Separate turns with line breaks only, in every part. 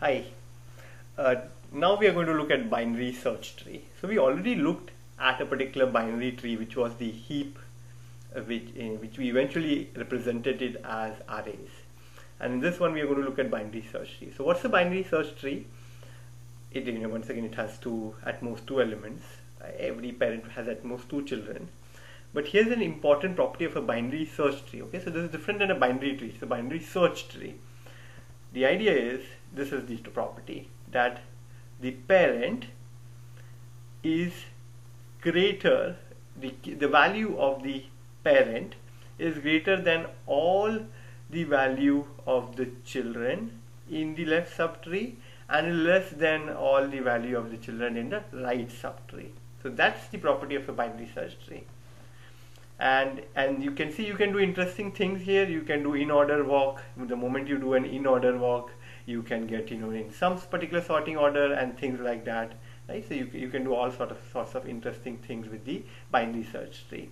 Hi. Now we are going to look at binary search tree. So we already looked at a particular binary tree, which was the heap, which we eventually represented it as arrays. And in this one, we are going to look at binary search tree. So what's a binary search tree? Once again, it has at most two elements. Every parent has at most two children. But here's an important property of a binary search tree. Okay, so this is different than a binary tree. It's a binary search tree. The idea is, this is the property, that the parent is greater, the value of the parent is greater than all the value of the children in the left subtree and less than all the value of the children in the right subtree. So that's the property of a binary search tree. And you can see you can do interesting things here. You can do in-order walk. The moment you do an in-order walk, you can get in some particular sorting order and things like that, right? So you can do all sorts of interesting things with the binary search tree.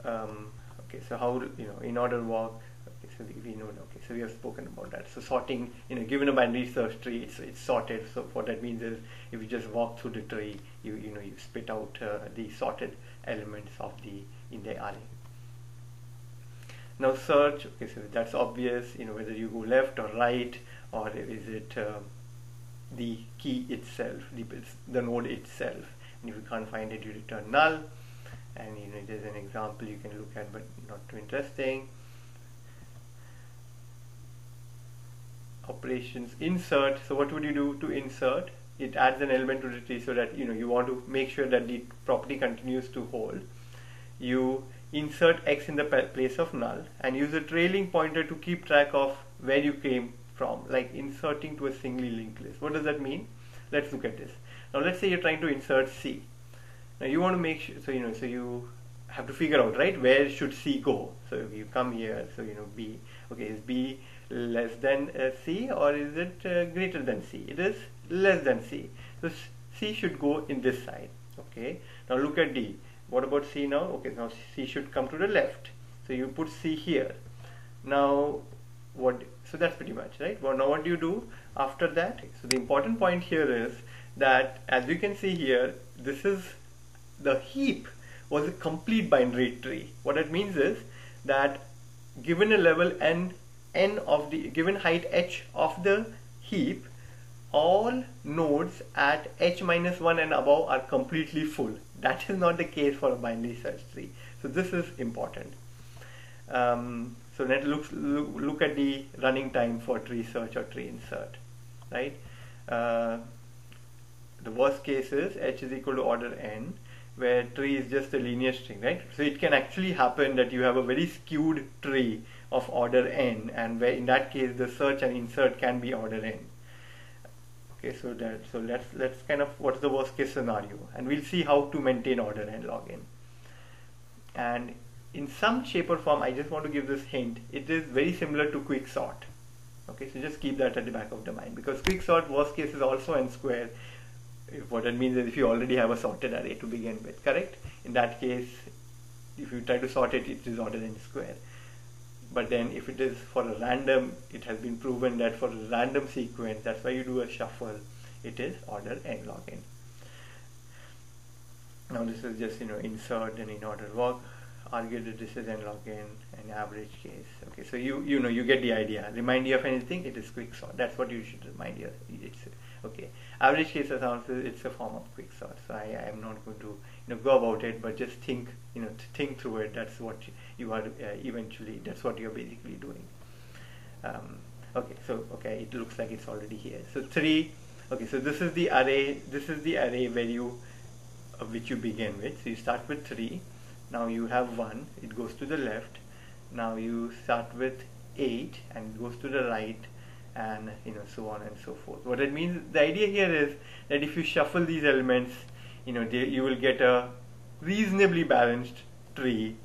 Okay, so how in-order walk? Okay, so we know. Okay, so we have spoken about that. So sorting, given a binary search tree, it's sorted. So what that means is, if you just walk through the tree, you spit out the sorted elements in the array. Now search, okay, so that's obvious, whether you go left or right, or is it the key itself, the node itself. And if you can't find it, you return null. And there's an example you can look at, but not too interesting. Operations insert. So what would you do to insert? It adds an element to the tree so that you want to make sure that the property continues to hold. You insert x in the place of null and use a trailing pointer to keep track of where you came from, like inserting to a singly linked list. What does that mean? Let's look at this. Now let's say you're trying to insert C. Now you want to make sure, so you have to figure out, right, where should C go. So you come here, so B, okay, is B less than C or is it greater than C? It is less than C. So C should go in this side. Okay, now look at D. What about C now? Okay, now C should come to the left. So you put C here. Now so that's pretty much, right? Well, now what do you do after that? So the important point here is that, as you can see here, the heap was a complete binary tree. What it means is that given a level n of the given height h of the heap, all nodes at h-1 and above are completely full. That is not the case for a binary search tree. So this is important. So let's look at the running time for tree search or tree insert, right? The worst case is h is equal to order n, where tree is just a linear string, right? So it can actually happen that you have a very skewed tree of order n, and where in that case the search and insert can be order n. Okay, so let's kind of, what's the worst case scenario, and we'll see how to maintain order n log n. And in some shape or form, I just want to give this hint, it is very similar to quick sort. Okay, so just keep that at the back of the mind, because quick sort worst case is also n square. What that means is, if you already have a sorted array to begin with, correct? In that case, if you try to sort it, it is order n square. But then if it is for a random, it has been proven that for a random sequence, that's why you do a shuffle, it is order n log n. Now this is just insert and in order walk. Argue that this is n log n, an average case. Okay, so you get the idea. Remind you of anything, it is quick sort. That's what you should remind you. It's okay. Average case it's a form of quick sort. So I am not going to go about it, but just think think through it. That's what you are eventually. That's what you're basically doing. Okay, so it looks like it's already here. So 3. Okay, so this is the array. This is the array which you begin with. So you start with 3. Now you have 1. It goes to the left. Now you start with 8 and it goes to the right, and so on and so forth. What it means, the idea here is that if you shuffle these elements, you will get a reasonably balanced tree,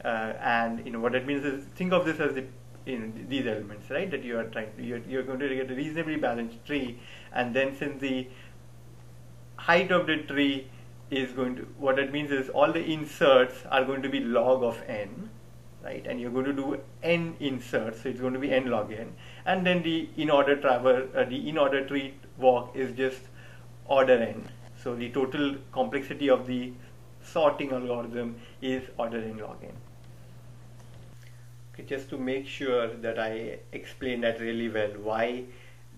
and what that means is, think of this as these elements, right, that you are you're going to get a reasonably balanced tree. And then since the height of the tree is going to, what that means is all the inserts are going to be log of n, right? And you're going to do n insert, so it's going to be n log n, and then the in-order tree walk is just order n. So the total complexity of the sorting algorithm is order n log n. Okay, just to make sure that I explain that really well, why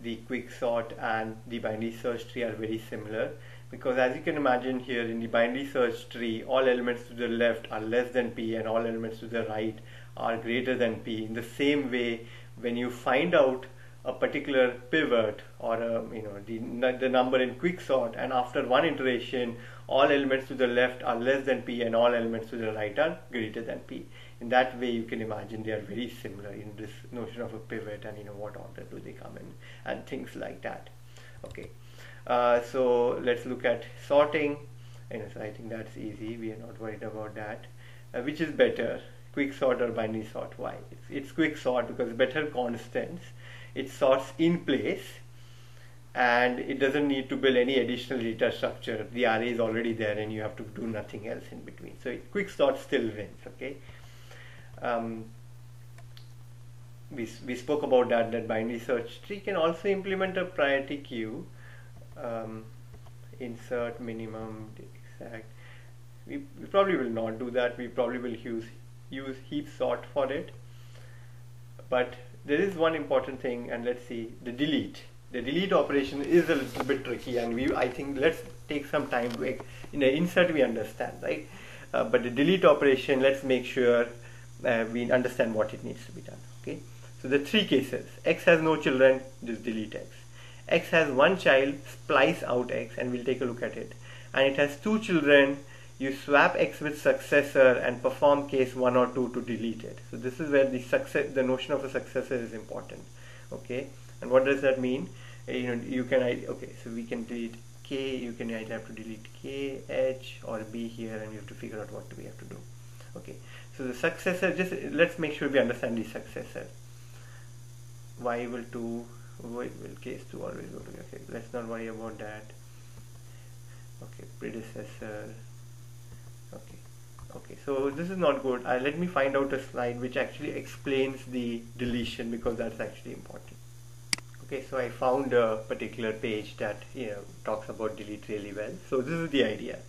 the quicksort and the binary search tree are very similar. Because as you can imagine here, in the binary search tree, all elements to the left are less than p and all elements to the right are greater than p. In the same way, when you find out a particular pivot or the number in quicksort, and after one iteration all elements to the left are less than p and all elements to the right are greater than p. In that way you can imagine they are very similar in this notion of a pivot and what order do they come in and things like that. Okay, so let's look at sorting. So I think that's easy, we are not worried about that. Which is better, quicksort or binary sort? Why? It's quicksort because better constants. It sorts in place and it doesn't need to build any additional data structure. The array is already there and you have to do nothing else in between. So quicksort still wins. Okay. We spoke about that binary search tree can also implement a priority queue, insert, minimum, exact. We probably will not do that. We probably will use heap sort for it. But there is one important thing, and let's see, the delete. The delete operation is a little bit tricky, and I think let's take some time to, in the insert we understand, right? But the delete operation, let's make sure we understand what it needs to be done. Okay, so the three cases: x has no children, just delete x; x has one child, splice out x, and we'll take a look at it; and it has two children, you swap x with successor and perform case 1 or 2 to delete it. So this is where the notion of a successor is important. Okay, and what does that mean? So we can delete k, you can either have to delete k, h or b here, and you have to figure out what we have to do. Okay, so the successor, just let's make sure we understand the successor. Y will 2, will case 2 always go to, okay, let's not worry about that. Okay, predecessor. Okay, so this is not good. Let me find out a slide which actually explains the deletion, because that's actually important. Okay, so I found a particular page that talks about delete really well. So this is the idea.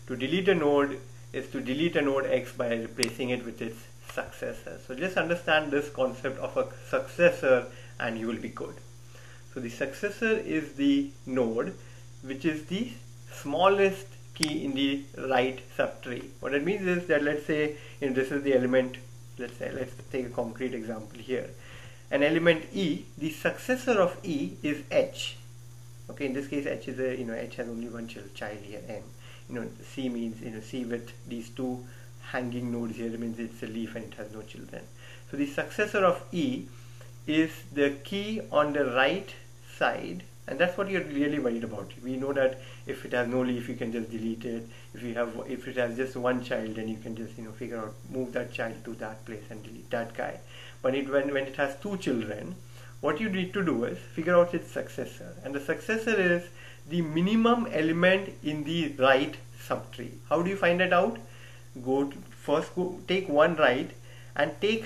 To delete a node is to delete a node x by replacing it with its successor. So just understand this concept of a successor and you will be good. So the successor is the node which is the smallest key in the right subtree. What it means is that, let's say this is the element, let's take a concrete example here. An element E, the successor of E is H. Okay, in this case H is H has only one child here, N. C means C with these two hanging nodes here means it's a leaf and it has no children. So the successor of E is the key on the right side, and that's what you're really worried about. We know that if it has no leaf, you can just delete it. If it has just one child, then you can just figure out, move that child to that place and delete that guy. But when it has two children, what you need to do is figure out its successor, and the successor is the minimum element in the right subtree. How do you find that out? Take one right and take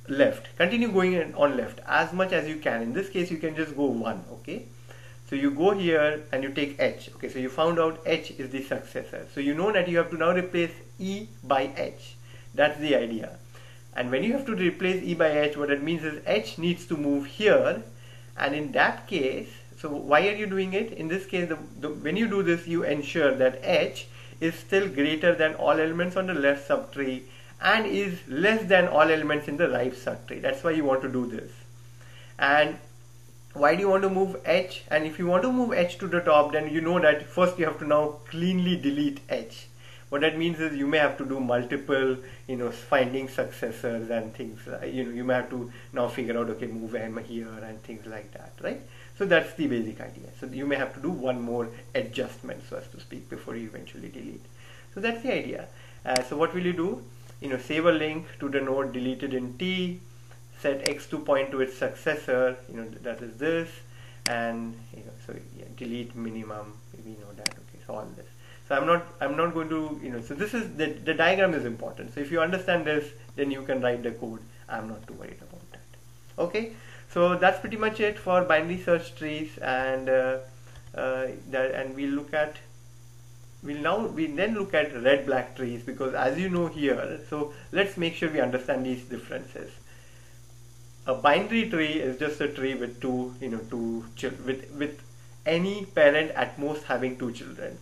left. Continue going on left as much as you can. In this case, you can just go 1. Okay. So you go here and you take H. Okay, so you found out H is the successor. So you know that you have to now replace E by H. That's the idea. And when you have to replace E by H, what it means is H needs to move here. And in that case, so why are you doing it? In this case, when you do this, you ensure that H is still greater than all elements on the left subtree and is less than all elements in the right subtree. That's why you want to do this. And why do you want to move H? And if you want to move H to the top, then you know that first you have to now cleanly delete H. What that means is you may have to do multiple, finding successors and things. You may have to now figure out, okay, move M here and things like that, right? So that's the basic idea. So you may have to do one more adjustment, so as to speak, before you eventually delete. So that's the idea. So what will you do? Save a link to the node deleted in T. Set x to point to its successor, that is this, and so delete minimum, we know that. Okay, so all this. So I'm not going to, so this is the diagram is important. So if you understand this, then you can write the code. I'm not too worried about that. Okay, so that's pretty much it for binary search trees, and we then look at red-black trees, because as you know here, so let's make sure we understand these differences. A binary tree is just a tree with with any parent at most having 2 children.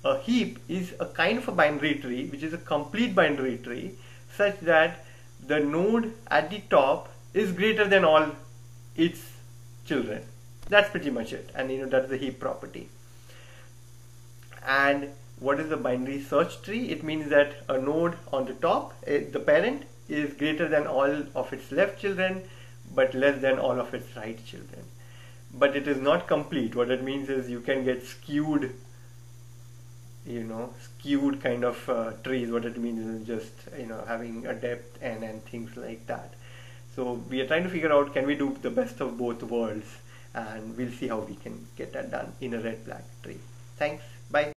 A heap is a kind of a binary tree, which is a complete binary tree, such that the node at the top is greater than all its children. That's pretty much it, and that's the heap property. And what is the binary search tree? It means that a node on the top, the parent, is greater than all of its left children, but less than all of its right children. But it is not complete. What it means is you can get skewed kind of trees. What it means is just having a depth and things like that. So we are trying to figure out, can we do the best of both worlds, and we'll see how we can get that done in a red-black tree. Thanks. Bye.